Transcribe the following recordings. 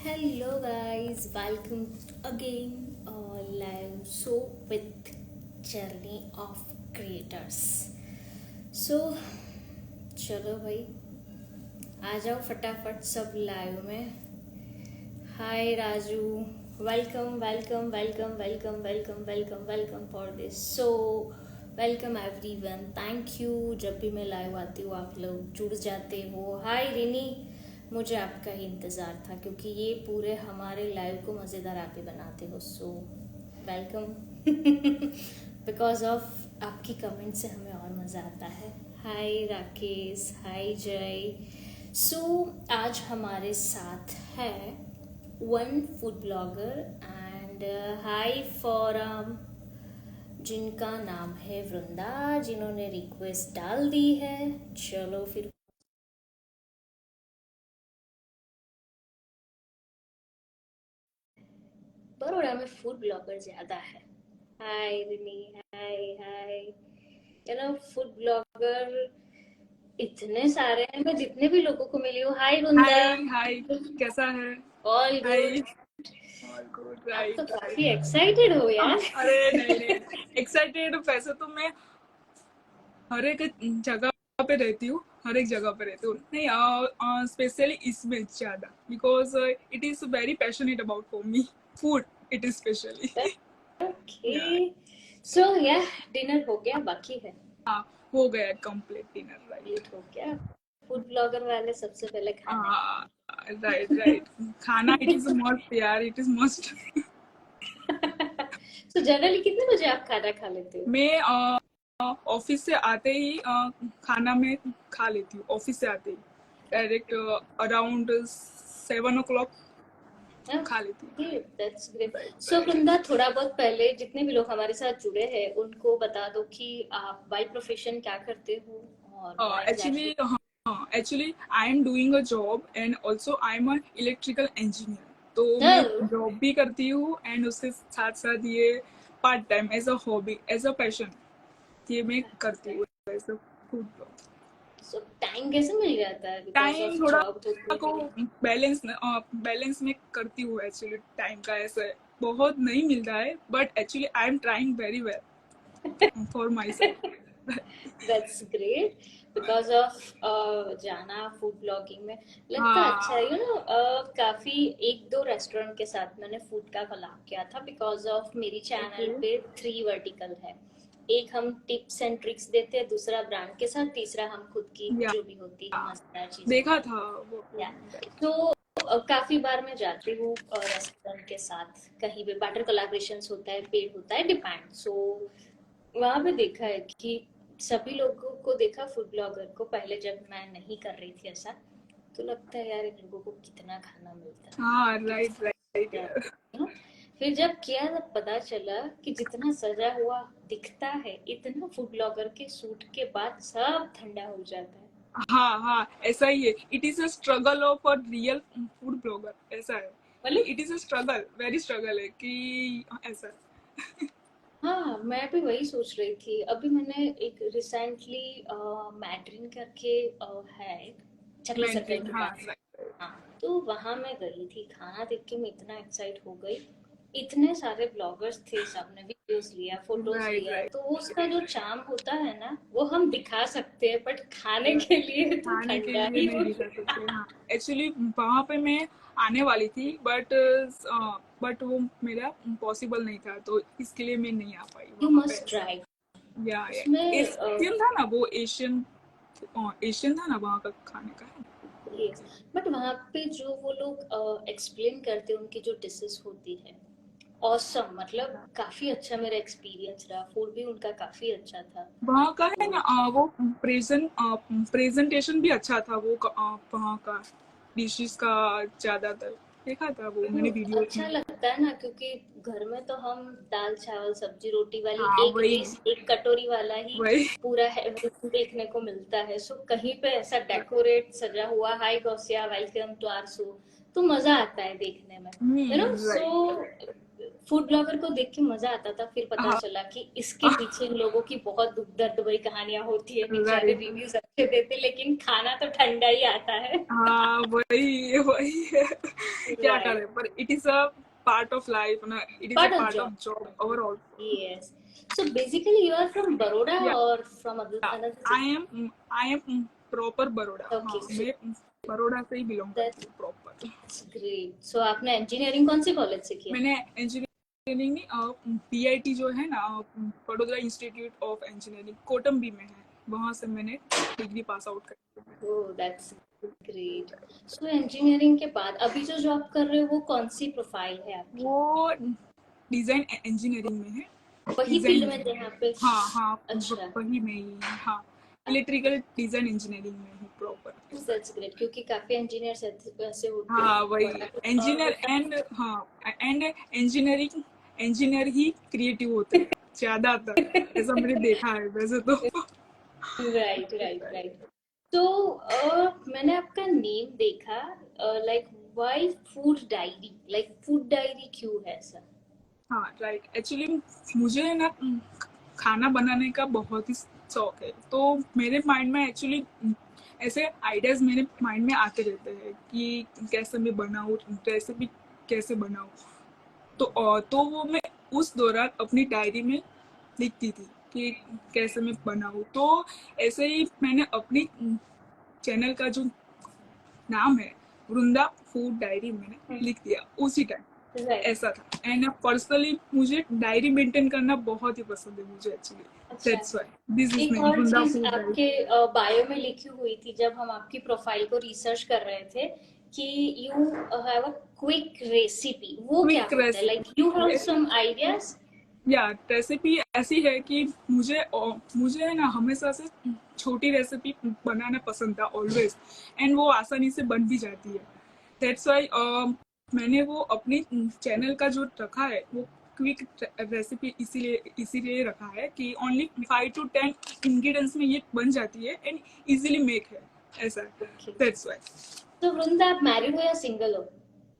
Hello guys, welcome again live show with Journey of Creators. So चलो भाई आ जाओ फटाफट सब लाइव में. Hi Raju, welcome welcome welcome welcome welcome welcome welcome for this. So welcome everyone, thank you. जब भी मैं लाइव आती हूँ आप लोग जुड़ जाते हो. हाय रिनी, मुझे आपका ही इंतज़ार था क्योंकि ये पूरे हमारे लाइव को मज़ेदार आप ही बनाते हो. So welcome. बिकॉज ऑफ आपकी कमेंट से हमें और मज़ा आता है. हाय राकेश, हाय जय. सो आज हमारे साथ है वन फूड ब्लॉगर एंड हाई फॉरम जिनका नाम है वृंदा, जिन्होंने रिक्वेस्ट डाल दी है. चलो फिर बड़ोड़ा में फूड ब्लॉगर ज्यादा है. हाय रिनी, हाय हाय. फूड ब्लॉगर इतने सारे हैं. मैं जितने भी लोगों को मिली हूँ. हाय वृंदा. हाय हाय, कैसा है? ऑल हाय, गुड. All good. आप तो राइट. काफी एक्साइटेड हो यार. अरे नहीं नहीं, एक्साइटेड वैसे तो मैं हर एक जगह पे रहती हूँ, हर एक जगह पे रहती हूँ. नहीं, स्पेशली इसमें ज्यादा because it is very passionate about for me food. It is specially. Okay. So या डिनर हो गया, बाकी है. हाँ, हो गया कंप्लीट डिनर. राइट. लेट हो गया. फूड ब्लॉगर वाले सबसे पहले खाना. Right right. खाना इट इज मस्ट यार, it is must. So generally कितने बजे आप खाना खा लेते हो? मैं ऑफिस से आते ही खाना में खा लेती हूँ. ऑफिस से आते ही डायरेक्ट अराउंड 7 o'clock खा लेती हूँ. That's great. राइट सो वृंदा, थोड़ा बहुत पहले जितने भी लोग हमारे साथ जुड़े हैं उनको बता दो कि आप बाय प्रोफेशन क्या करते हो और what exactly. एक्चुअली हाँ, actually I am doing a job and also I am a electrical engineer. तो मैं Oh, जॉब भी करती हूँ एंड उसके साथ साथ ये part time as a hobby, as a passion, ये मैं करती हूँ as a food blog. so time कैसे मिल जाता है बिकॉज टाइम ऑफ थोड़ा जॉब होती को है? बैलेंस में करती हूँ. एक्चुअली टाइम का ऐसे बहुत नहीं मिलता है, but actually I am trying very well for my self. That's great. Because of जाना फूड ब्लॉगिंग में लगता अच्छा है. हाँ काफी एक दो रेस्टोरेंट के साथ मैंने फूड का कोलैब किया था बिकॉज ऑफ मेरी ओके. चैनल पे 3 वर्टिकल है. एक हम टिप्स एंड ट्रिक्स देते हैं, दूसरा ब्रांड के साथ, तीसरा हम खुद की या जो भी होती है मजेदार चीजें देखा बताते था वो. हैं. या राइट. तो काफी बार मैं जाती हूँ रेस्टोरेंट के साथ, कहीं भी बाटर कोलैबोरेशन होता है, पेड होता है, डिपेंड. सो वहां पे देखा है कि सभी लोगों को देखा फूड ब्लॉगर को पहले जब मैं नहीं कर रही थी ऐसा, तो लगता है यार इन लोगों को कितना खाना मिलता है. हाँ कितना राइट राइट यार. you know? फिर जब किया तब पता चला कि जितना सजा हुआ दिखता है इतना फूड ब्लॉगर के सूट के बाद सब ठंडा हो जाता है. हाँ हाँ, ऐसा ही है. It is a struggle of a real food blogger. ऐसा है कि मतलब it is a struggle, very struggle है कि ऐसा. हाँ, मैं भी वही सोच रही थी. अभी मैंने एक रिसेंटली मैड्रिन करके है एक चकले सर्कल मेंटेन. के हाँ पास. राइट. हाँ, तो वहां मैं गई थी. खाना देख के मैं इतना एक्साइट हो गई. इतने सारे ब्लॉगर्स थे, सबने वीडियोस लिया, फोटोज राइट लिया. तो राइट. उसका जो चार्म होता है ना वो हम दिखा सकते हैं, बट खाने के लिए तो खाने के ठंडा लिए ही नहीं हो. दिखा सकते. हाँ, एक्चुअली वहाँ पे मैं आने वाली थी, बट वो मेरा पॉसिबल नहीं था, तो इसके लिए मैं नहीं आ पाई यू वहाँ पे. Must try. या उसमें एशियन था ना वो, एशियन एशियन था ना वहाँ का खाने का. यस, बट वहाँ पे जो वो लोग एक्सप्लेन करते हैं उनकी जो डिशेस होती है, ऑसम. मतलब काफी अच्छा मेरा एक्सपीरियंस रहा. फूड भी उनका काफी अच्छा था. वहाँ का है तो ना वो प्रेजेंटेशन भी अच्छा था वो वहाँ का डिशेस का. ज्यादातर देखा था वो वो मैंने वीडियोस अच्छा में. लगता है ना, क्योंकि घर में तो हम दाल चावल सब्जी रोटी वाली हाँ एक वही डिश एक कटोरी वाला ही वही. पूरा है देखने को मिलता है. सो कहीं पे ऐसा डेकोरेट सजा हुआ, hi Gausiya welcome to our show, तो मजा आता है देखने में. सो राइट. फूड ब्लॉगर को देख के मजा आता था. फिर पता हाँ चला कि इसके पीछे इन लोगों की बहुत दुख दर्द भरी कहानियां होती है. बेचारे राइट. रिव्यूज अच्छे देते लेकिन खाना तो ठंडा ही आता है. हाँ वही वही है. क्या मैटर है, पर it is a part of life ना, it is a Part of part of job. Job overall. Yes. So basically, you are from Baroda या or from another city? I am proper Baroda. Okay, हाँ, so मैं बरोड़ा से ही belong करती that's हूँ proper. great. So आपने engineering कौन से college से किया? मैंने इंजीनियरिंग पीआईटी जो है ना, बड़ोदरा इंस्टीट्यूट ऑफ इंजीनियरिंग कोटम्बी में है, वहाँ से मैंने डिग्री पास आउट करी. Oh, that's great. So engineering के बाद अभी जो जॉब कर रहे हो वो कौन सी प्रोफाइल है आपकी? वो डिजाइन इंजीनियरिंग में है. वही डिजाइन फील्ड में जहाँ पे? हाँ हाँ, अच्छा, वही में ही. हाँ, इलेक्ट्रिकल डिजाइन इंजीनियरिंग में हूँ प्रॉपर. that's great. क्योंकि काफी इंजीनियर्स ऐसे होते हैं हाँ वही, बड़ा कुछ और इंजीनियर होता एंड हाँ and engineering, engineer he creative होते हैं ज्यादातर, ऐसा मैंने देखा है वैसे तो. है. Right right right. तो मैंने आपका नेम देखा, like why food diary, like food diary क्यों है ऐसा? हाँ राइट, एक्चुअली मुझे ना खाना बनाने का बहुत ही शौक है, तो मेरे माइंड में एक्चुअली ऐसे आइडियाज मेरे माइंड में आते रहते हैं कि कैसे मैं बनाऊँ, रेसिपी कैसे बनाऊँ. तो वो मैं उस दौरान अपनी डायरी में लिखती थी कि कैसे मैं बनाऊँ. तो ऐसे ही मैंने अपनी चैनल का जो नाम है वृंदा फूड डायरी मैंने लिख दिया उसी टाइम. राइट. ऐसा था. एंड पर्सनली मुझे डायरी मेंटेन करना बहुत ही पसंद है मुझे एक्चुअली. अच्छा. दैट्स व्हाई दिस इज एक नेम और वृंदा चीज फूड डायरी. आपके बायो में लिखी हुई थी जब हम आपकी प्रोफाइल को रिसर्च कर रहे थे कि you have a quick recipe. वो क्या क्विक होता है? Like you have recipe some ideas? या रेसिपी ऐसी है कि मुझे है ना हमेशा से छोटी रेसिपी बनाना पसंद था ऑलवेज, एंड वो आसानी से बन भी जाती है. दैट्स वाई मैंने वो अपनी चैनल का जो रखा है वो क्विक रेसिपी इसीलिए रखा है कि ओनली 5 to 10 इंग्रेडिएंट्स में ये बन जाती है एंड इजीली मेक है, ऐसा है. That's why. तो वृंदा, आप मैरिड हो या सिंगल हो?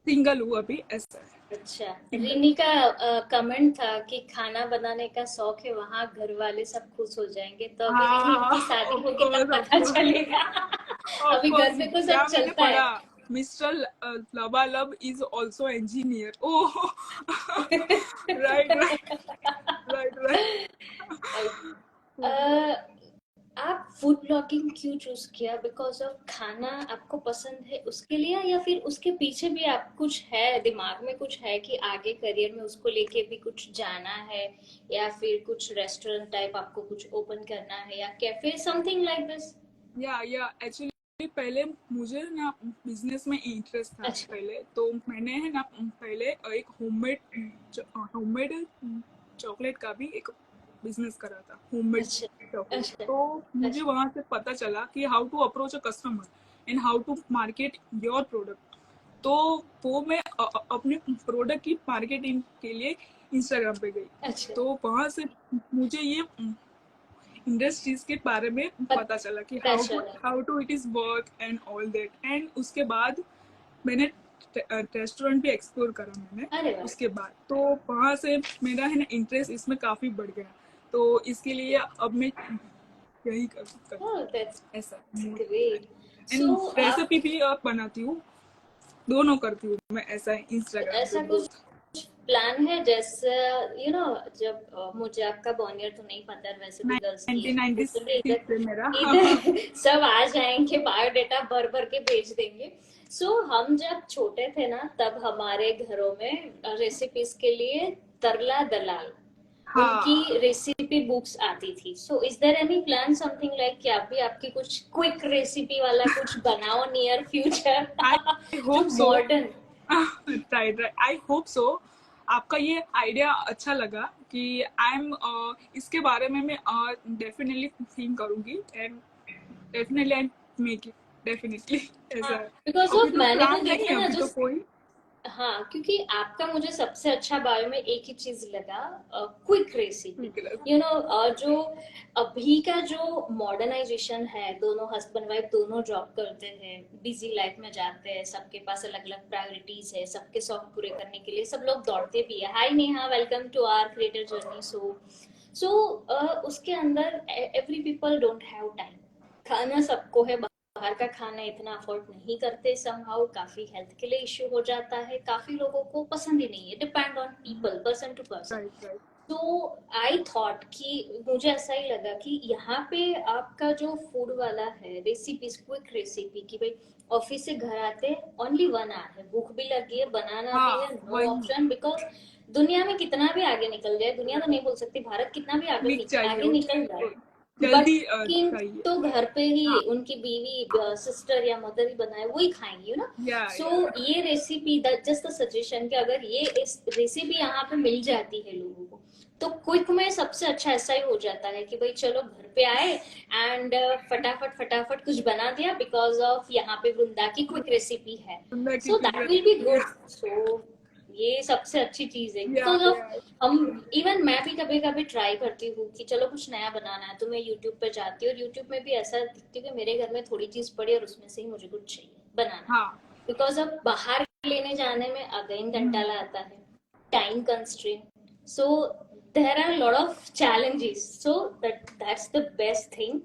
सिंगल हूँ अभी, ऐसा है. अच्छा. रिनी का कमेंट था कि खाना बनाने का शौक है, वहाँ घर वाले सब खुश हो जाएंगे. तो अभी रिनी हाँ, की शादी ऑफ होगी तब कोर्स ऑफ पता कोर्स चलेगा. ऑफ अभी घर कोर्स. में तो सब क्या मैंने चलता है. पढ़ा, मिस्टर लबालब is also engineer. Oh, right right right right. आप फूड ब्लॉगिंग क्यों चूज किया? बिकॉज ऑफ खाना आपको पसंद है उसके लिए, या फिर उसके पीछे भी आप कुछ है दिमाग में, कुछ है कि आगे करियर में उसको लेके भी कुछ जाना है, या फिर कुछ रेस्टोरेंट टाइप आपको कुछ ओपन करना है, या कैफे, समथिंग लाइक दिस? या एक्चुअली पहले मुझे ना बिजनेस में इंटरेस्ट था. अच्छा. पहले तो मैंने है ना पहले एक होममेड चॉकलेट का भी एक बिजनेस करा था, होममेड अच्छा. चॉकलेट. अच्छा. तो मुझे अच्छा. वहां से पता चला कि how to approach a customer and how to market your product. तो वो मैं अपने प्रोडक्ट की मार्केटिंग के लिए इंस्टाग्राम पे गई. अच्छा. तो वहां से मुझे ये इंडस्ट्रीज के बारे में पता चला कि पता चला. How to it is work and all that. And उसके बाद मैंने रेस्टोरेंट भी एक्सप्लोर करा मैंने. अरे वाह. उसके बाद तो वहाँ से मेरा है ना इंटरेस्ट इसमें काफी बढ़ गया. तो इसके लिए अब मैं यही कर Oh, that's ऐसा. great. So एंड आप रेसिपी भी बनाती हूँ, दोनों करती हूँ मैं, ऐसा इंस्टाग्राम पे ऐसा कुछ बोथ. प्लान है जैसे जब मुझे आपका बॉर्नियर तो नहीं पता है, वैसे भी गर्ल्स की 1996 इधर से मेरा इधर सब आ जाएंगे, बायोडेटा भर भर के भेज देंगे. सो हम जब छोटे थे ना तब हमारे घरों में रेसिपीज के लिए तरला दलाल, उनकी हाँ. रेसिपी बुक्स आती थी. So is there any plan something like कि आप भी आपकी कुछ क्विक रेसिपी वाला कुछ बनाओ नियर फ्यूचर? आई जो hope so. Modern. Right right, I hope so. आपका ये आइडिया अच्छा लगा कि आई एम इसके बारे में मैं डेफिनेटली थिंक करूंगी and definitely I make it definitely. ऐसा हाँ, है. बिकॉज अभी ऑफ तो मैंने तो प्लान नहीं देखा है ना अभी जो. तो कोई. हाँ, क्योंकि आपका मुझे सबसे अच्छा बायो में एक ही चीज लगा, क्विक रेसिपी. जो अभी का जो मॉडर्नाइजेशन है, दोनों हस्बैंड वाइफ दोनों जॉब करते हैं, बिजी लाइफ में जाते हैं, सबके पास अलग अलग प्रायोरिटीज है, सबके शौक पूरे करने के लिए सब लोग दौड़ते भी है. Hi Neha, welcome to our creator journey. So उसके अंदर every people don't have time. खाना सबको है, बाहर का खाना इतना अफोर्ड नहीं करते, समहाउ काफी हेल्थ के लिए इश्यू हो जाता है, काफी लोगों को पसंद ही नहीं है, depend on people, person to person. Right right. तो आई थॉट कि मुझे ऐसा ही लगा कि यहाँ पे आपका जो फूड वाला है, रेसिपीज, क्विक रेसिपी, कि भाई ऑफिस से घर आते ओनली 1 आवर है, भूख भी लगी है, बनाना भी है, हाँ नो वही, ऑप्शन, बिकॉज दुनिया में कितना भी आगे निकल जाए, दुनिया तो नहीं बोल सकती, भारत कितना भी आगे क्विक चाहिए आगे निकल जाए, उसको, बट जल्दी किंग चाहिए। तो घर पे ही हाँ उनकी बीवी, सिस्टर या मदर ही बनाए वही खाएंगी, यू नो। सो या ये रेसिपी, दैट जस्ट सजेशन कि अगर ये इस रेसिपी यहाँ पे मिल जाती है लोगों को, तो क्विक में सबसे अच्छा ऐसा ही हो जाता है कि भाई चलो घर पे आए एंड फटाफट फटाफट कुछ बना दिया, बिकॉज ऑफ यहाँ पे वृंदा की क्विक रेसिपी है, सुंदर की so that will be quick. Good. So ये सबसे अच्छी चीज है, या बिकॉज ऑफ या हम, इवन मैं भी कभी कभी ट्राई करती हूँ कि चलो कुछ नया बनाना है, तो मैं यूट्यूब पे जाती हूँ, और यूट्यूब में भी ऐसा दिखती है कि मेरे घर में थोड़ी चीज पड़ी और उसमें से ही मुझे कुछ चाहिए बनाना, हाँ। बिकॉज अब बाहर लेने जाने में अगेन घंटा आता है, time constraint, so there are lot of challenges, so that's the best thing.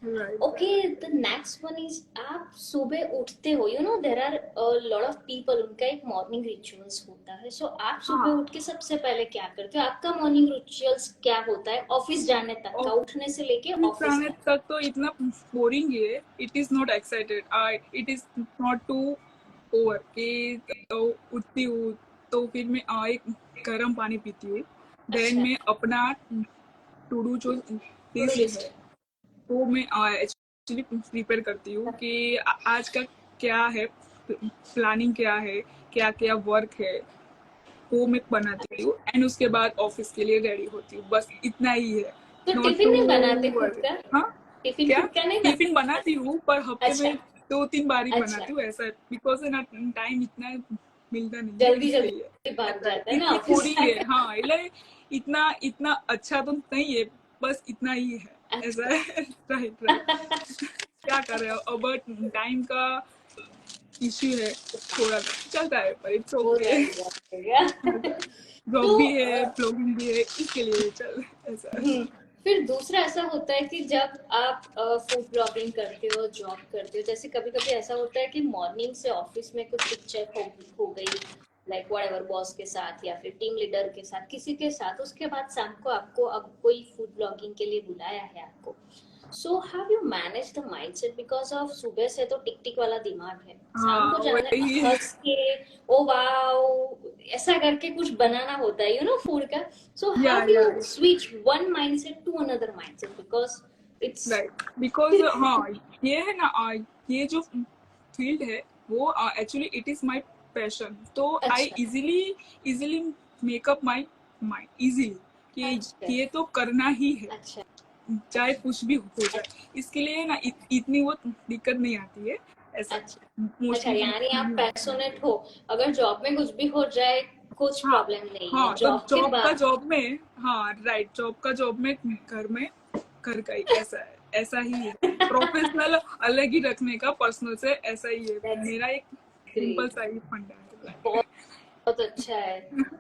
Right Okay, the next one is आप सुबह उठते हो, you know there are a lot of people, उनका एक मॉर्निंग रिचुअल्स होता है, सो आप सुबह हाँ। उठ के सबसे पहले क्या करते हो, आपका मॉर्निंग रिचुअल्स क्या होता है ऑफिस जाने तक का, उठने से लेके ऑफिस ऑफिस आने तक? तक तो इतना बोरिंग है, it is not excited, I it is not too over कि तो उठती हूँ तो फिर मैं एक गर्म पानी पीती हूँ, देन अच्छा, मैं अपना टू डू जो टू डू लिस्ट लिस्ट। है वो मैं एक्चुअली प्रिपेयर करती हूँ कि आज का क्या है, प्लानिंग क्या है, क्या क्या वर्क है, वो मैं बनाती हूँ एंड उसके बाद ऑफिस के लिए रेडी होती हूँ, बस इतना ही है। तो नॉट टिफिन टू, नहीं बनाते खुद का? हाँ टिफिन क्या, खुद का नहीं टिफिन बना? बनाती हूँ पर हफ्ते अच्छा, में 2-3 बार ही अच्छा, बनाती हूँ, ऐसा है बिकॉज ना टाइम इतना मिलता नहीं है जल्दी इसलिए, जल्दी भाग ऐसा है, जाता है ना इतनी ऑफिस बोरिंग है, जाके। हाँ એટલે इतना इतना अच्छा तो नहीं है, बस इतना ही है, ऐसा अच्छा। है। Right right. क्या कर रहे हो अब, टाइम का इश्यू है थोड़ा सा, चलता है पर इट्स वो ओके। रहेगा। जॉब तो भी है, ब्लॉगिंग भी है, इसके लिए चल ऐसा है। हम्म, फिर दूसरा ऐसा होता है कि जब आप फूड ब्लॉगिंग करते हो, जॉब करते हो, जैसे कभी कभी ऐसा होता है कि मॉर्निंग से ऑफिस में कुछ पिक्चर हो गई, लाइक व्हाटएवर, बॉस के साथ या फिर टीम लीडर के साथ, किसी के साथ, उसके बाद शाम को आपको अब कोई फूड ब्लॉगिंग के लिए बुलाया है आपको, so how you manage the mindset, because of सुबह से तो टिक टिक वाला दिमाग है, शाम हाँ को जाना वही है। हंस के, ओ वाओ, ऐसा करके कुछ बनाना होता है, यू नो, फूड का। So how या you switch one mindset to another mindset, because it's right because हाँ ये है ना, ये जो फील्ड है वो actually it is my passion, तो आई अच्छा, easily makeup my mind easily अच्छा, कि ये तो करना ही है, अच्छा, चाहे कुछ भी हो जाए, अच्छा, इसके लिए ना इतनी वो दिक्कत नहीं आती है, ऐसा है अच्छा, अच्छा, मोस्टली। यानी आप पैशनेट हो, अगर जॉब में कुछ भी हो जाए कुछ हाँ प्रॉब्लम नहीं है, हाँ, तो जॉब के जॉब का बाद। जॉब में, हाँ राइट, जॉब का जॉब में, घर में घर का ही, ऐसा है, ऐसा ही है, प्रोफेशनल अलग ही रखने का पर्सनल से, ऐसा ही है दैट्स मेरा एक सिंपल ग्रेट, सा ही फंडा है। बहुत बहुत अच्छा है।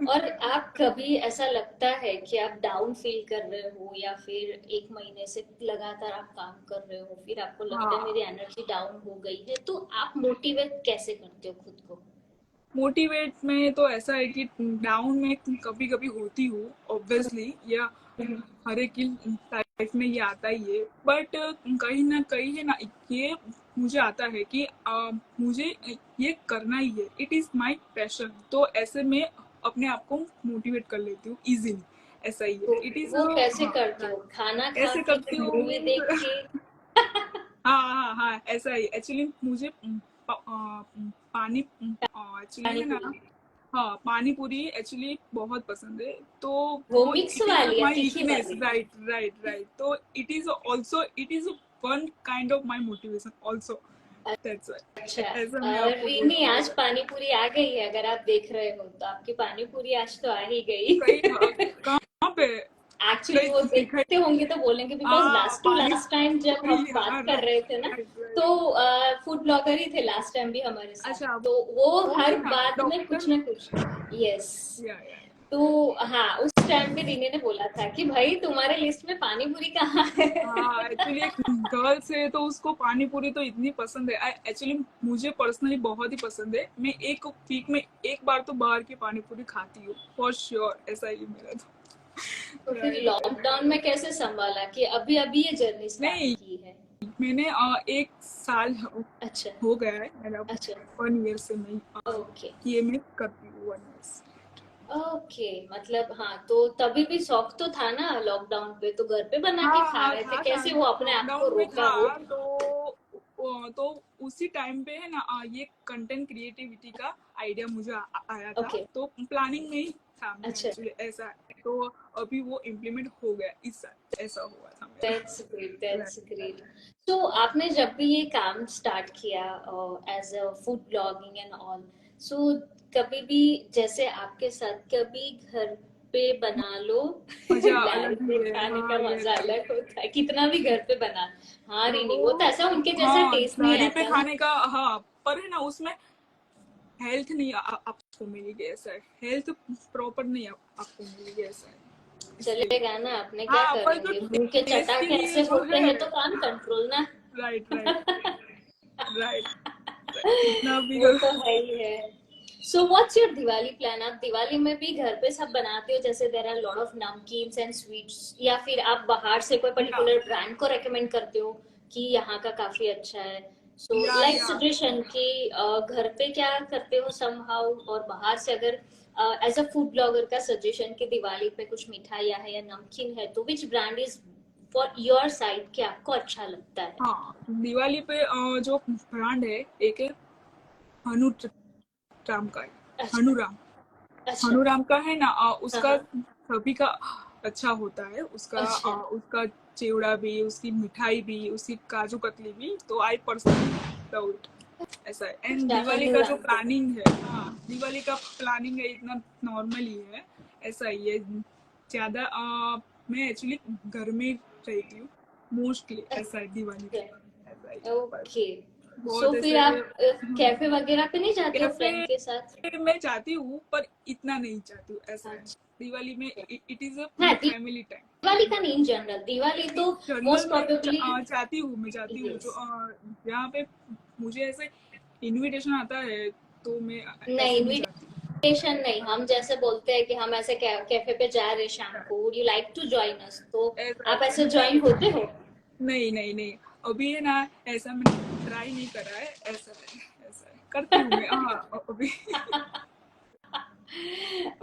और आप कभी ऐसा लगता है कि आप डाउन फील कर रहे हो, या फिर 1 महीने से लगातार आप काम कर रहे हो, फिर आपको लगता है मेरी हाँ एनर्जी डाउन हो गई है, तो आप मोटिवेट कैसे करते हो खुद को? मोटिवेट में तो ऐसा है कि डाउन में कभी कभी होती हूँ ऑब्वियसली, या हर एक की लाइफ में ये आता ही है, बट कहीं ना कहीं है ना, ये मुझे आता है कि मुझे ये करना ही है, इट इज माय पैशन, तो ऐसे में अपने आप को मोटिवेट कर लेती हूँ इजीली, ऐसा ही तो है, इट इज, वो कैसे हाँ करते हो, right। खाना खा ऐसे के, करती मूवी देख हूँ। के? हाँ हाँ हाँ, ऐसा ही एक्चुअली मुझे पानी एक्चुअली पानी है ना, पूरी? हाँ पानी पूरी एक्चुअली बहुत पसंद है, तो वो वो मिक्स इट इज वाली या माय तीखी वीकनेस, वाली? राइट राइट राइट, तो it is also, it is one kind of my motivation also, that's अच्छा, व्हाई, ऐसा मैं आपको अरे नहीं, बोलती आज हूँ। पानी पूरी आ गई है, अगर आप देख रहे हो तो आपकी पानी पूरी आज तो आ ही गई। कहीं कहाँ पे, एक्चुअली कहीं वो दिखाई, देखते होंगे तो बोलेंगे, बिकॉज हाँ लास्ट टू पानी लास्ट टाइम जब पूरी, हम हाँ बात कर रहे थे ना, राइट तो राइट। फूड ब्लॉगर ही थे लास्ट टाइम भी हमारे साथ, अच्छा तो वो वो है हर ना बात में कुछ डॉक्टर, ना कुछ। यस। या तो हाँ, उस उस टाइम पे रीने ने बोला था कि भाई तुम्हारे लिस्ट में पानी पूरी कहाँ है। हाँ, एक्चुअली एक गर्ल्स है तो उसको पानी पूरी तो इतनी पसंद है। एक्चुअली मुझे पर्सनली बहुत ही पसंद है। मैं एक वीक में एक बार तो बाहर की पानी पूरी खाती हूँ फॉर श्योर। ऐसा ही मेरा तो तो फिर राइट। लॉकडाउन में कैसे संभाला कि अभी अभी ये जर्नी स्टार्ट नहीं, की है? मैंने एक साल अच्छा। हो गया है मेरा। अच्छा। 1 ईयर से मैं ओके। ये मैं करती हूँ 1 ईयर से। ओके, मतलब हाँ, तो तभी भी शौक तो था ना लॉकडाउन पे, तो घर पे बना के हाँ खा हाँ, रहे थे, था कैसे वो अपने आप को लॉकडाउन में रोका वो? था। तो उसी टाइम पे है ना, ये कंटेंट क्रिएटिविटी का आइडिया मुझे आया था। ओके। तो प्लानिंग में ही था मैं अच्छा। एक्चुअली। ऐसा है तो अभी वो इम्प्लीमेंट हो गया इस साल। ऐसा हुआ था मेरा। That's great, that's Right, right. Great. तो आपने जब भी ये काम स्टार्ट किया as a food blogging and all, so कभी भी जैसे आपके साथ कभी घर पे बना लो मजा लारी अलग ही पे है। खाने हाँ, का ये मजा राइट। अलग होता है, कितना भी घर पे बना। हाँ रिनी, वो तो तो ऐसा उनके जैसा हाँ, टेस्ट नहीं गाड़ी पे आता ना। खाने का। हाँ, पर है ना उसमें हेल्थ नहीं आपको मिलेगी। ऐसा है, हेल्थ प्रॉपर नहीं आपको मिलेगी। ऐसा है इसलिए। चलेगा ना, अपने क्या हाँ, पर जो करेंगे, मुंह के टेस्ट के चटाके लिए ऐसे जो होते है। हैं तो काम कंट्रोल ना। Right right right. कितना भी वो तो है ही है। So what's your Diwali plan? आप दिवाली में भी घर पे सब बनाते हो, जैसे there are lot of namkeens and sweets, या फिर आप बाहर से कोई या पर्टिकुलर ब्रांड को रेकमेंड करते हो कि यहाँ का काफी अच्छा है? सो लाइक या सजेशन कि घर पे क्या करते हो समहाउ, और बाहर से अगर एज अ फूड ब्लॉगर का सजेशन कि दिवाली पे कुछ मिठाइयाँ है या नमकीन है, तो which brand is for your side कि आपको अच्छा लगता है? हाँ, दिवाली पे जो ब्रांड है, एक है हनु राम का है। अच्छा। हनुराम। अच्छा। हनुराम का है ना, हाँ उसका हाँ। सभी का अच्छा होता है। उसका अच्छा। उसका चिवड़ा भी, उसकी मिठाई भी, उसकी काजू कतली भी। तो आई पर्सनली लव इट। ऐसा है। एंड अच्छा, दिवाली का जो हनुराम को। प्लानिंग है, हाँ, दिवाली का प्लानिंग है इतना नॉर्मल ही है। ऐसा ही है। ज्यादा मैं एक्चुअली घर में रहती हूँ मोस्टली। ऐसा है दिवाली अच्छा। पे। ऐसा ही बस। ओके। सो बहुत फिर ऐसे। आप कैफे वगैरह पे नहीं जाते हो फ्रेंड के साथ? कैफे में जाती हूँ पर इतना नहीं जाती हूँ। ऐसा है। अच्छा। दिवाली में इट इज अ हाँ, फैमिली दिवाली टाइम। का नहीं, इन जनरल दिवाली तो जनरल मोस्ट में प्रोबेबली। जाती हूँ। मैं जाती हूँ जो यस। यहाँ पे मुझे ऐसे इनविटेशन आता है तो मैं नहीं, ऐसे नहीं जाती हूँ। इनविटेशन नहीं, हम जैसे बोलते हैं कि हम ऐसे कैफे पे जा रहे हैं शाम को, would you like to join us, तो ऐसा आप ऐसा ऐसे नहीं ज्वाइन होते हो? नहीं नहीं नहीं। अभी है ना, ऐसा मैंने ट्राई नहीं करा है। ऐसा है। ऐसा है, करती हूँ मैं। हाँ, अभी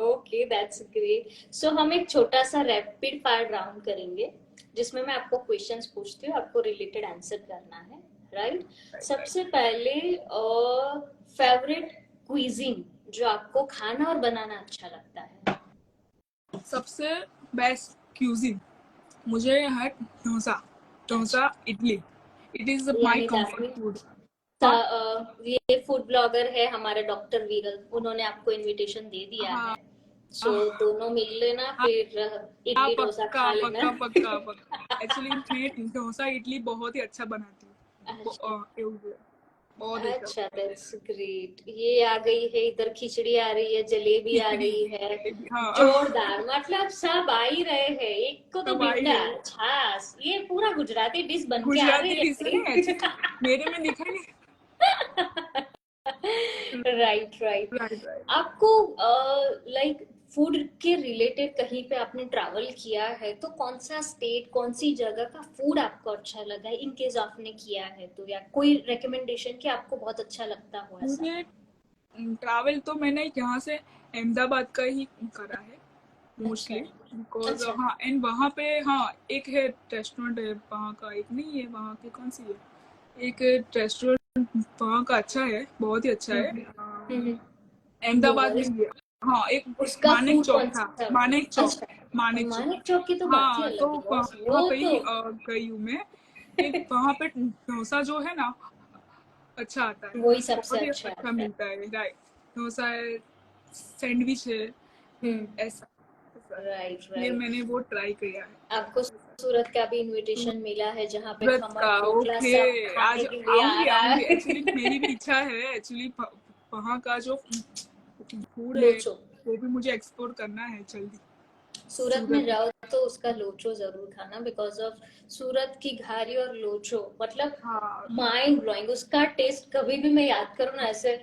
ओके, दैट्स ग्रेट। सो हम एक छोटा सा रैपिड फायर राउंड करेंगे, जिसमें मैं आपको क्वेश्चंस पूछती हूँ, आपको रिलेटेड आंसर करना है, राइट? Right right. सबसे पहले फेवरेट क्विजीन जो आपको खाना और बनाना अच्छा लगता है? सबसे बेस्ट क्यूजिन मुझे है डोसा। अच्छा। Dosa idli. It is my यानी कंफर्ट दामिनी, फूड। हाँ ये फूड ब्लॉगर है हमारे डॉक्टर वीरल, उन्होंने आपको इनविटेशन दे दिया हाँ है। सो दोनों मिल लेना, हाँ फिर हाँ, इडली डोसा पक्का खा लेना। पक्का पक्का पक्का। एक्चुअली मैं डोसा इडली बहुत ही अच्छा बनाती हूँ। अच्छा। એવું છે। बहुत ही अच्छा। अच्छा, दैट्स ग्रेट। ये आ गई है, इधर खिचड़ी आ रही है, जलेबी आ खिचड़ी रही है। जलेबी, हाँ। जोरदार, मतलब सब आ ही रहे हैं। एक को तो सब आई भिंडा, है। छाछ, ये पूरा गुजराती डिश बन के आ गुजराती रही डिश है है। एक्चुअली। मेरे में दिखा नहीं। Right, right. Right right. आपको लाइक फूड के रिलेटेड कहीं पे आपने ट्रैवल किया है तो कौन सा स्टेट, कौन सी जगह का फूड आपको अच्छा लगा है, इन केस आपने किया है तो, या कोई रिकमेंडेशन कि आपको बहुत अच्छा लगता हो ऐसा? मुझे ट्रैवल तो मैंने यहाँ से अहमदाबाद का ही करा है अच्छा। मोस्टली। बिकॉज अच्छा। हाँ, एंड वहाँ पे हाँ एक है रेस्टोरेंट है वहाँ का। एक नहीं है वहाँ की, कौन सी है, एक रेस्टोरेंट वहाँ का अच्छा है, बहुत ही अच्छा है। हम्म। नो अहमदाबाद में वरीज। ही है। हाँ, एक उसका मानिक फूड चौक कौन था। सा होता है? मानिक चौक। अच्छा, मानिक चौक। मानिक चौक की तो बात ही हाँ, तो अलग है बॉस, वहाँ वो पे तो। ही गई हूँ मैं। एक वहाँ पे डोसा जो है ना, अच्छा आता है। वही सबसे बहुत ही अच्छा अच्छा आता है। मिलता है। राइट। डोसा है, सैंडविच है। हम्म। ऐसा ऐसा राइट, ये राइट। मैंने वो ट्राई किया है। आपको सूरत का भी इन्विटेशन मिला है, जहाँ पे सूरत खमन का ढोकला ओके। सब खाने आज के लिए आ आऊंगी रहा आऊंगी। एक्चुअली मेरी भी है। इच्छा है एक्चुअली। वहाँ का जो फूड है लोचो। वो भी मुझे एक्सप्लोर करना है जल्दी। सूरत में सूरत। जाओ तो उसका लोचो जरूर खाना, बिकॉज ऑफ सूरत की घारी और लोचो, मतलब हाँ माइंड ब्लोइंग। उसका टेस्ट कभी भी मैं याद करूँ ना, ऐसे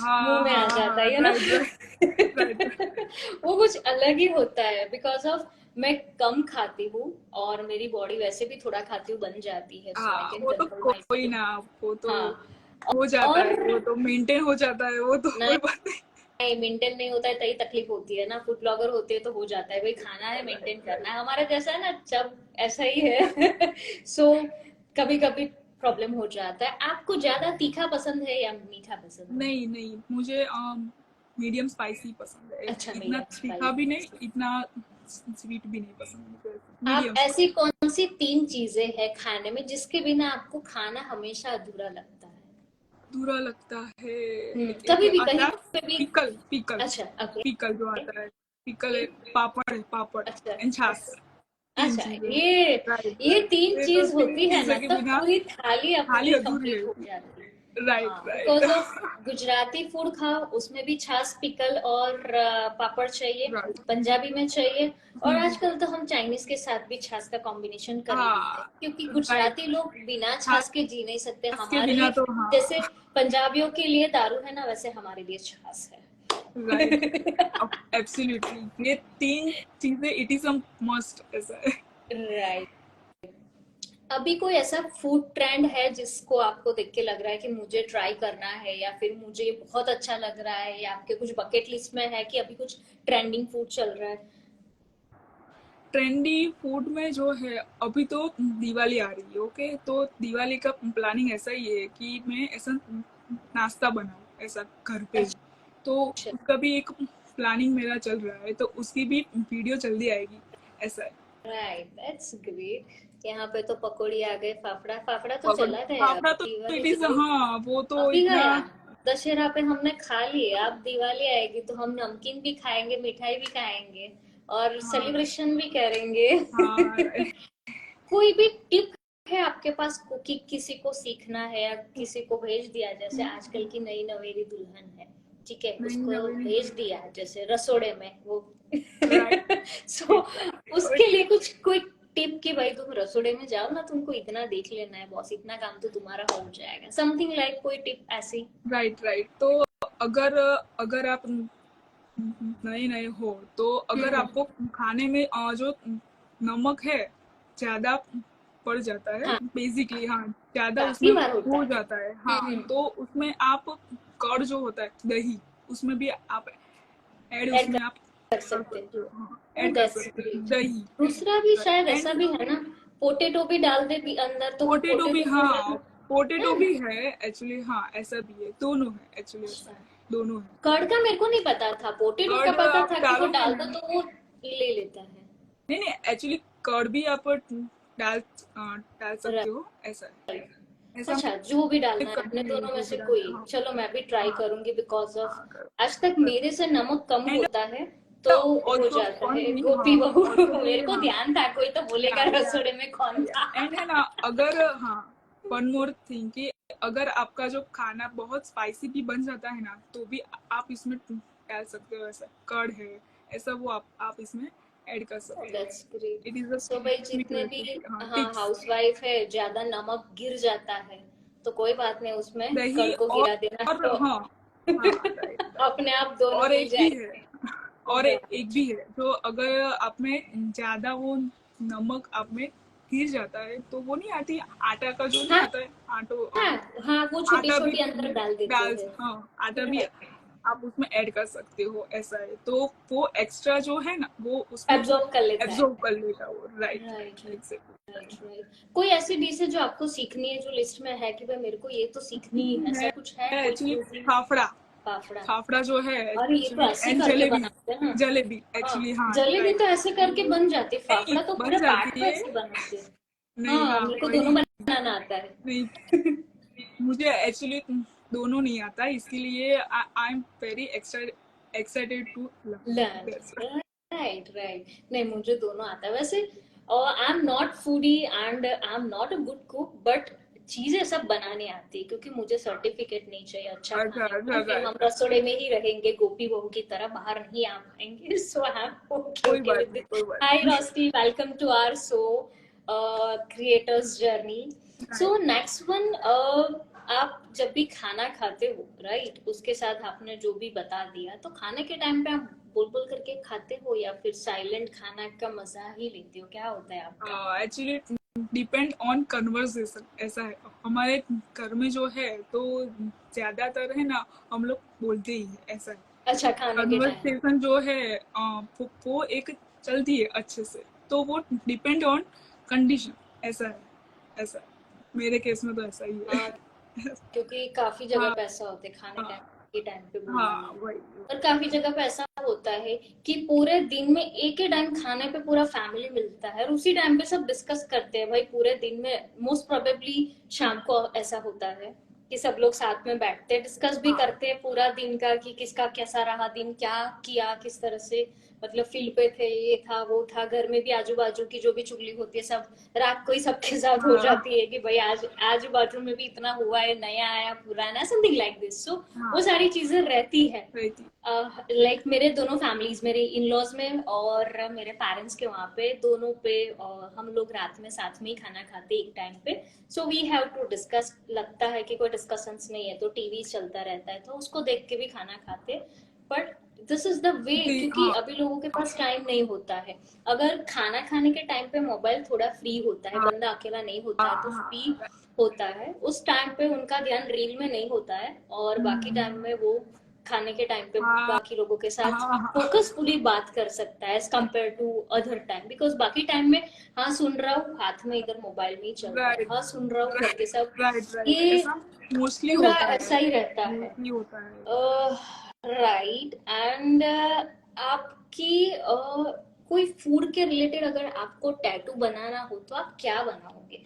मुंह हाँ में आ हाँ जाता हाँ, है ना। Right right right. वो कुछ अलग ही होता है, बिकॉज ऑफ मैं कम खाती हूँ और मेरी बॉडी वैसे भी थोड़ा खाती हूँ बन जाती है, सो आई हाँ कैन वो तो कंट्रोल माई कोई फूड। ना, वो तो हाँ। हो जाता है, और वो तो मेंटेन हो जाता है, वो तो नहीं, कोई बात नहीं। मेंटेन नहीं होता है तभी तकलीफ होती है ना। फूड ब्लॉगर होते हैं तो हो जाता है, भाई खाना है, मेंटेन करना है, हमारा जैसा है ना, जब ऐसा ही है। सो कभी कभी प्रॉब्लम हो जाता है। आपको ज्यादा तीखा पसंद है या मीठा पसंद है? नहीं नहीं, मुझे मीडियम स्पाइसी पसंद है। अच्छा, इतना मीडियम तीखा भी नहीं, स्पाइसी। इतना स्वीट भी नहीं पसंद मुझे, आप मीडियम ऐसी स्पाइसी। कौन सी 3 चीजें हैं खाने में जिसके बिना आपको खाना हमेशा अधूरा लगता है? बुरा लगता है। एक कभी भी कहीं आता है पे भी। पिकल, पिकल, अच्छा, ओके। पिकल जो आता है, पिकल है, पापड़ है, पापड़ अच्छा, एंड छाछ। तीन अच्छा, चीजें। ये राइट ये राइट, 3 ये तो चीज तीन होती है ना, चीजों के तब बिना पूरी थाली थाली अपनी अधूरी कंप्लीट हो रहती जाती है। है। राइट हाँ, right because of Gujarati food खाओ, उसमें भी छाछ, पिकल और पापड़ चाहिए। राइट। पंजाबी में चाहिए। और आजकल तो हम चाइनीज के साथ भी छाछ का कॉम्बिनेशन कर ही लेते हैं, हाँ क्योंकि राइट। गुजराती लोग बिना छाछ छाछ के जी नहीं सकते। के बिना हमारे तो हाँ। जैसे पंजाबियों के लिए दारू है ना, वैसे हमारे लिए छाछ राइट, है। एब्सोल्युटली, ये तीन चीजें इट इज अ मस्ट ऐसा है। राइट। अभी कोई ऐसा फूड ट्रेंड है जिसको आपको देख के लग रहा है कि मुझे ट्राई करना है, या फिर मुझे बहुत अच्छा लग रहा है, या आपके कुछ बकेट लिस्ट में है कि अभी कुछ ट्रेंडिंग फूड चल रहा है? ट्रेंडी फूड में जो है, अभी तो दिवाली आ रही है, ओके, तो दिवाली का प्लानिंग ऐसा ही है कि मैं ऐसा नाश्ता बनाऊं ऐसा घर पे ही। तो अच्छा। उसका भी एक प्लानिंग मेरा चल रहा है, तो उसकी भी वीडियो जल्दी आएगी, ऐसा है। Right, that's great. यहाँ पे तो पकौड़ी आ गए, फाफड़ा फाफड़ा तो पकड़ चला गया, फाफड़ा तो दिवाली इट इज, जरूर। हाँ वो तो अभी इतना। गया। दशहरा पे हमने खा लिए, अब दिवाली आएगी तो हम नमकीन भी खाएंगे, मिठाई भी खाएंगे, और हाँ सेलिब्रेशन भी करेंगे। हाँ कोई भी टिप है आपके पास? कुकिंग किसी को सीखना है या किसी को भेज दिया, जैसे आजकल की नई नवेली दुल्हन है, ठीक है, नहीं उसको नवेली भेज दिया जैसे रसोड़े में वो। राइट। सो उसके एग्जैक्टली, लिए कुछ कोई टिप कि भाई तुम रसोड़े में जाओ ना, तुमको इतना देख लेना है बॉस, इतना काम तो तुम्हारा हो जाएगा, समथिंग लाइक, कोई टिप ऐसी? Right right. तो अगर अगर आप नए नए हो, तो अगर हम्म। आपको खाने में जो नमक है ज्यादा पड़ जाता है, हाँ, बेसिकली, हाँ ज्यादा काफी उसमें बार होता हो है। जाता है, हाँ, हम्म। तो उसमें आप कर्ड जो होता है दही, उसमें भी आप ऐड ऐड उसमें आप कर कर सकते सकते हो, हाँ हो, ऐड कर दैट्स सकते हो ग्रेट। दही। दूसरा भी शायद ऐसा एंड भी है ना, पोटेटो भी डाल दे भी अंदर, तो वो पोटेटो भी, पोटेटो भी हाँ पोटेटो है ना? भी है एक्चुअली, हाँ ऐसा भी है, दोनों है एक्चुअली, ऐसा अच्छा। है, दोनों है। कर्ड का मेरे को नहीं पता था, पोटेटो का कर्ड पता आप था कि वो डालोगे डाल ना, दो तो वो ले लेता है। नहीं नहीं, एक्चुअली कर्ड भी आप डाल सकते राइट। हो, ऐसा है, ऐसा अच्छा, जो भी डालना मैं है अपने कभी दोनों में जो भी से डालते कोई, हो, चलो मैं भी ट्राई हाँ करूंगी, बिकॉज ऑफ हाँ करो आज तक करो। मेरे से नमक कम एंड होता है, तो हो ऑल्सो जाता फन है थिंग, गोपी हाँ बहू। ऑल्सो मेरे ये, को हाँ ध्यान था, कोई तो बोलेगा या रसोड़े में कौन था। एंड है ना, अगर, हाँ वन मोर थिंग कि अगर आपका जो खाना बहुत स्पाइसी भी बन जाता है ना, तो भी आप इसमें डाल सकते हो, ऐसा कर्ड है, ऐसा वो आप इसमें ऐड कर सकते हो। That's great. It is a so भाई, क्विक जितने भी रेसिपी, हाँ हाँ टिप्स। हाउसवाइफ है, ज्यादा नमक गिर जाता है तो कोई बात नहीं, उसमें दही कर्ड को गिरा देना और तो हाँ हाँ राइट राइट। अपने आप दोनों और मिल एक भी है, जाएंगे। और एक राइट। भी है, जो अगर आप में ज्यादा वो नमक आप में गिर जाता है, तो वो नहीं आती आटा का जो नहीं हाँ, आता है, आटो हाँ, हाँ, वो छोटी आटा भी छोटी अंदर डाल देते डाल, हैं। हाँ आटा भी राइट। आप उसमें ऐड कर सकते हो, ऐसा है, तो वो एक्स्ट्रा जो है ना, वो उसमें एब्जॉर्ब कर लेता है। एब्जॉर्ब कर लेगा वो, right right, right right, exactly. Right. कोई ऐसी डिश है जो आपको सीखनी है, जो लिस्ट में है कि भाई मेरे को ये तो सीखनी है, ऐसा है कुछ है कोई एक्चुअली cuisine? फाफड़ा, फाफड़ा। फाफड़ा जो है और ये तो एक्चुअली, ऐसे एंड करके जलेबी, बनाते हैं ना। जलेबी हाँ, एक्चुअली, हाँ जलेबी तो राइट। ऐसे करके बन जाती है, नहीं फाफड़ा तो बन पूरे पार्ट जाती को है, ऐसे बनाते हैं। नहीं हाँ, हाँ मेरे को दोनों वही, बनाना आता है। नहीं मुझे एक्चुअली दोनों नहीं आता, इसीलिए I am very excited to learn. Learn. Right, right. नहीं, मुझे दोनों आता है वैसे। और I am not foodie and I am not a good cook, but चीजें सब बनाने आती है, क्योंकि मुझे सर्टिफिकेट नहीं चाहिए अच्छा अच्छा खाने अच्छा का, फिर हम राइट। रसोड़े में ही रहेंगे गोपी बहू की तरह, बाहर नहीं आ पाएंगे। सो आई एम ओके कोई ओके बात विद नहीं, दिस। कोई बात हाय नहीं। रोस्टी, welcome to our show creators journey. So right. Next one, आप जब भी खाना खाते हो राइट, उसके साथ आपने जो भी बता दिया, तो खाने के टाइम पे आप बोल बोल करके खाते हो या फिर साइलेंट खाना का मजा ही लेते हो, क्या होता है आपका? एक्चुअली डिपेंड ऑन कन्वर्सेशन, ऐसा है हमारे घर में जो है, तो ज्यादातर है ना हम लोग बोलते ही है, ऐसा है। अच्छा, खाने के टाइम। कन्वर्सेशन जो है वो एक चलती है अच्छे से, तो वो डिपेंड ऑन कंडीशन, ऐसा है, ऐसा है। मेरे केस में तो ऐसा ही हाँ, है। क्योंकि काफी जगह हाँ पे ऐसा होता है खाने हाँ टाइम के टाइम पे बोलने में। हाँ वही। और काफी जगह पे ऐसा होता है कि पूरे दिन में एक ही टाइम खाने पे पूरा फैमिली मिलता है, और उसी टाइम पे सब डिस्कस करते हैं भाई पूरे दिन में। मोस्ट प्रोबेबली शाम को ऐसा होता है कि सब लोग साथ में बैठते हैं, डिस्कस भी हाँ करते हैं पूरा दिन का, कि किसका कैसा रहा दिन, क्या किया, किस तरह से मतलब फील्ड पे थे, ये था वो था। घर में भी आजू बाजू की जो भी चुगली होती है सब रात को ही सबके साथ हो हाँ जाती है, कि भाई आज आजू बाजू में भी इतना हुआ है, नया आया पुराना, समथिंग लाइक दिस। सो वो हाँ सारी चीजें रहती है। रहती। लाइक मेरे दोनों फैमिलीज, मेरे इन लॉज में और मेरे पेरेंट्स के वहाँ पे, दोनों पे हम लोग रात में साथ में ही खाना खाते एक टाइम पे। So we have to discuss. लगता है कि कोई डिस्कशंस नहीं है तो टीवी चलता रहता है, तो उसको देख के भी खाना खाते। But this is the way, क्योंकि हाँ अभी लोगों के पास टाइम नहीं होता है। अगर खाना खाने के टाइम पे मोबाइल थोड़ा फ्री होता है, हाँ बंदा अकेला नहीं होता है तो हाँ फ्री होता है, उस टाइम पे उनका ध्यान रील में नहीं होता है, और बाकी टाइम में वो खाने के टाइम पे हाँ बाकी लोगों के साथ हाँ हाँ फोकसफुली बात कर सकता है as compare to other time. Because बाकी टाइम में हाँ सुन रहा हूँ, हाथ में इधर मोबाइल में ही चल रहा है, राइट हाँ सुन रहा हूँ, करके सब राइट राइट, ये ऐसा मोस्टली पूरा होता है, ऐसा ही रहता है। मोस्टली होता है। राइट एंड आपकी कोई फूड के रिलेटेड अगर आपको टैटू बनाना हो तो आप क्या बनाओगे?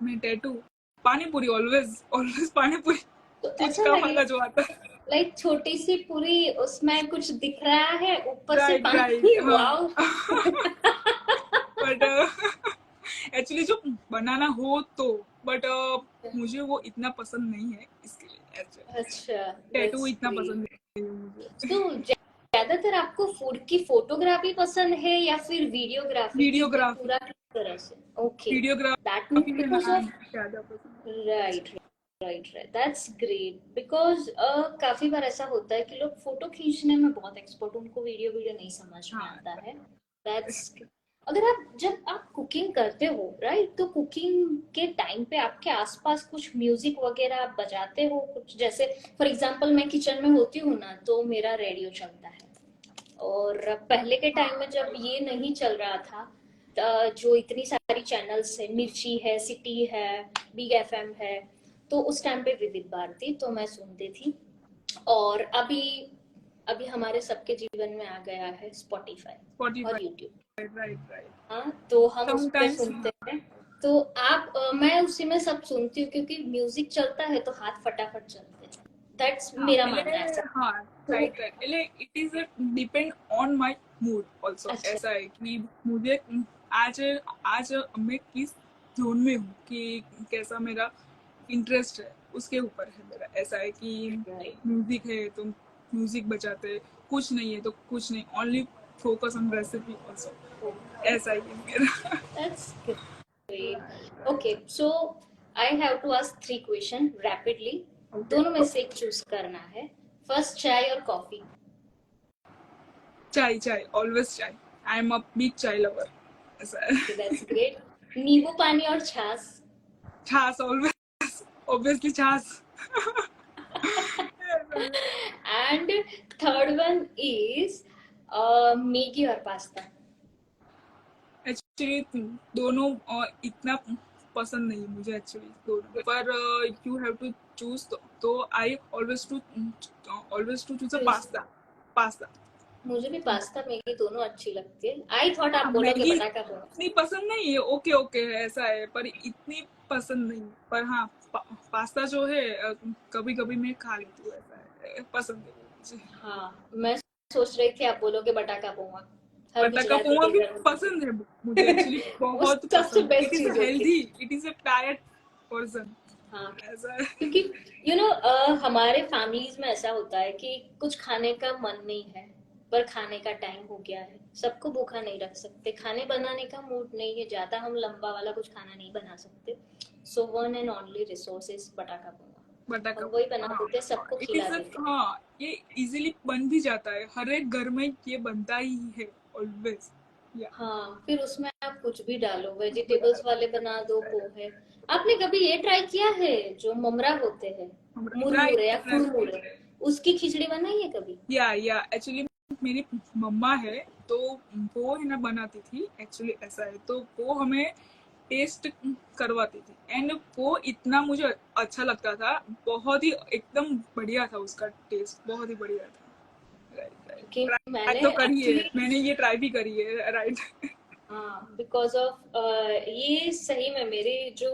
मैं टैटू, पानी पूरी, ऑलवेज ऑलवेज पानी पूरी, तो ऐसा पुचका लगे वाला जो आता है। लाइक छोटी सी पूरी, उसमें कुछ दिख रहा है ऊपर से राइट राइट पानी, वाओ। हाँ। बट एक्चुअली जो बनाना हो तो, बट मुझे वो इतना पसंद नहीं है, इसके लिए एक्चुअली अच्छा, टैटू दैट्स इतना पसंद ग्रेट। नहीं है मुझे। तो ज्यादातर आपको फूड की फोटोग्राफी पसंद है या फिर वीडियोग्राफी, कि भाई वीडियोग्राफी, पूरा किस तरह से? ओके, दैट मीन्स वीडियोग्राफी में बिकॉज ना ऑफ, ज्यादा पसंद है। Right right right, that's great. Because काफी बार ऐसा होता है कि लोग फोटो खींचने में बहुत एक्सपर्ट, उनको वीडियो वीडियो नहीं समझ में हाँ आता है। दैट्स, अगर आप जब आप कुकिंग करते हो राइट, तो कुकिंग के टाइम पे आपके आसपास कुछ म्यूजिक वगैरह आप बजाते हो कुछ? जैसे फॉर एग्जांपल मैं किचन में होती हूँ ना, तो मेरा रेडियो चलता है। और पहले के टाइम में जब ये नहीं चल रहा था, जो इतनी सारी चैनल्स है, मिर्ची है, सिटी है, बिग एफएम है, तो उस टाइम पे विविध भारती तो मैं सुनती थी। और अभी अभी हमारे सबके जीवन में आ गया है स्पॉटिफाई और स्पॉटिफाई, यूट्यूब। Right right. हाँ, तो हम उस पे समटाइम्स सुनते हैं। तो आप मैं उसी में सब सुनती हूँ, क्योंकि म्यूजिक चलता है तो हाथ फटाफट चलते हैं। दैट्स हाँ मेरा એટલે मानना है ऐसा। हाँ तो राइट राइट, એટલે it is depend on my mood also, अच्छा, ऐसा है कि मुझे आज आज मैं किस जोन में हूँ, कि कैसा मेरा इंटरेस्ट है, उसके ऊपर है मेरा। ऐसा है कि राइट, म्यूजिक है तो म्यूजिक बजाते, कुछ नहीं है तो कुछ नहीं, only focus on recipe also, okay, ऐसा ही है मेरा। That's great. Okay, so I have to ask 3 question rapidly. Okay, दोनों में से एक चूज करना है। फर्स्ट, चाय और कॉफी? चाय चाय, ऑलवेज चाय, आई एम अ बिग चाय लवर, ऐसा है। Okay, that's great. नींबू पानी और छाछ? छाछ, ऑलवेज, ऑब्वियसली छाछ। And third one is Maggi और पास्ता? एक्चुअली दोनों इतना पसंद नहीं है मुझे, एक्चुअली दोनों, पर यू हैव टू चूज, तो I always to choose a pasta, pasta. मुझे भी पास्ता मैगी दोनों अच्छी लगती है। आई थॉट आप हाँ, बोलोगे मैगी बटाका बोलो। इतनी पसंद नहीं है, ओके ओके ऐसा है, पर इतनी पसंद नहीं, पर हाँ पास्ता जो है कभी कभी मैं खा लेती हूँ, ऐसा है, पसंद है मुझे। हाँ, मैं सोच रही थी आप बोलोगे बटाका पोहा। हर बटाका गुजराती पोहा के भी घर में पसंद है मुझे, एक्चुअली वो बहुत सबसे पसंद है। इट बेस्ट इज चीज होती healthy, it is a diet person. हाँ, ऐसा है। क्योंकि हमारे फैमिलीज में ऐसा होता है कि कुछ खाने का मन नहीं है, पर खाने का टाइम हो गया है। सबको भूखा नहीं रख सकते, खाने बनाने का मूड नहीं है, ज्यादा हम लंबा वाला कुछ खाना नहीं बना सकते। So one and only resource is बटाका बोना। बटा हम कब। वही बना हाँ, देते हैं, सबको इट खिला इज देते हैं। हाँ, ये इजीली बन भी जाता है, हर एक घर में ये बनता ही है ऑलवेज। या हाँ, फिर उसमें आप कुछ भी डालो, कुछ भी वेजिटेबल्स डालो। वाले बना दो, पोहे। आपने कभी ये ट्राई किया है, जो ममरा होते हैं, मुरमुरे या राइट राइट। कुरमुरे, उसकी खिचड़ी बनाई है कभी? या एक्चुअली मेरी मम्मा है, तो वो है ना बनाती थी, एक्चुअली ऐसा है, तो वो हमें टेस्ट करवाती थी, एंड वो इतना मुझे अच्छा लगता था, बहुत ही एकदम बढ़िया था, उसका टेस्ट बहुत ही बढ़िया था। Right right. कि ट्राई मैंने तो करी है, एक्चुअली, मैंने ये ट्राई भी करी है, राइट। हाँ, बिकॉज ऑफ ये सही में मेरे जो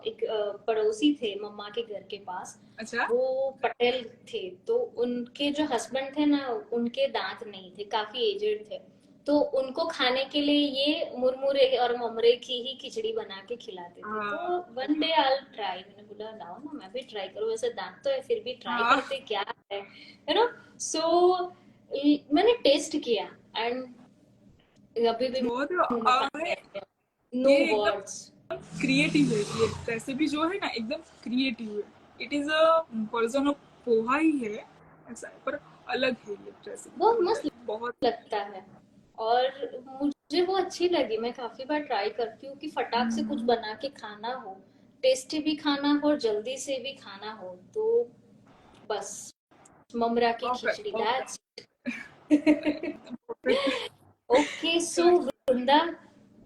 एक पड़ोसी थे मम्मा के घर के पास, अच्छा। वो पटेल थे। तो उनके जो हस्बैंड थे ना, उनके दांत नहीं थे, काफी एजेड थे। तो उनको खाने के लिए ये मुरमुरे और ममरे की ही खिचड़ी बना के खिलाते थे। हाँ तो वन डे आई ट्राई, मैंने बोला लाओ ना मैं भी ट्राई करूँ, वैसे दांत तो है फिर भी ट्राई हाँ। करते क्या है, यू नो। सो मैंने टेस्ट किया, एंड अभी भी बहुत मुंह में पानी है, आ गया। नो ये एकदम वर्ड्स। क्रिएटिव है, ये रेसिपी जो है ना एकदम क्रिएटिव है। It is a version of poha ही है, ऐसा है, पर अलग है ये रेसिपी बहुत थोड़ी मस्त सी, बहुत। लगता है। और मुझे वो अच्छी लगी, मैं काफी बार ट्राई करती हूँ कि फटाक से कुछ बना के खाना हो, टेस्टी भी खाना हो और जल्दी से भी खाना हो, तो बस ममरा की परफेक्ट खिचड़ी, परफेक्ट। दैट्स। एकदम परफेक्ट। ओके, सो वृंदा,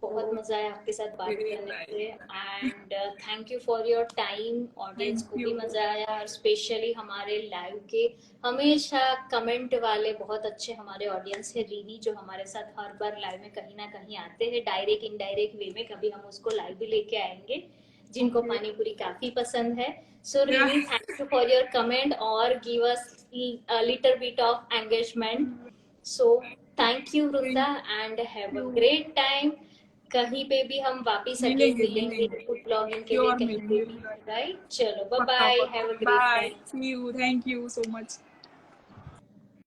बहुत मजा आया आपके साथ बात करने राइट। से, and thank you for your time. Audience thank को भी यू। मजा आया, और स्पेशली हमारे लाइव के हमेशा कमेंट वाले बहुत अच्छे हमारे ऑडियंस है, रीनी, जो हमारे साथ हर बार लाइव में कहीं ना कहीं आते हैं, डायरेक्ट इनडायरेक्ट वे में, कभी हम उसको लाइव भी लेके आएंगे, जिनको ओके। पानी पूरी काफी पसंद है। सो या Rini, thank you for your comment और give us little bit of engagement. So thank you Vrinda, thank and have a you. Great time. कहीं पे भी हम वापिस अगेन मिलेंगे मिलेंगे मिलेंगे। फूड ब्लॉगिंग के लिए, श्योर कहीं पे मिलेंगे, भी। राइट। राइट, चलो बाय पक्का बाय, पक्का, have a great bye, time. See you, thank you so much.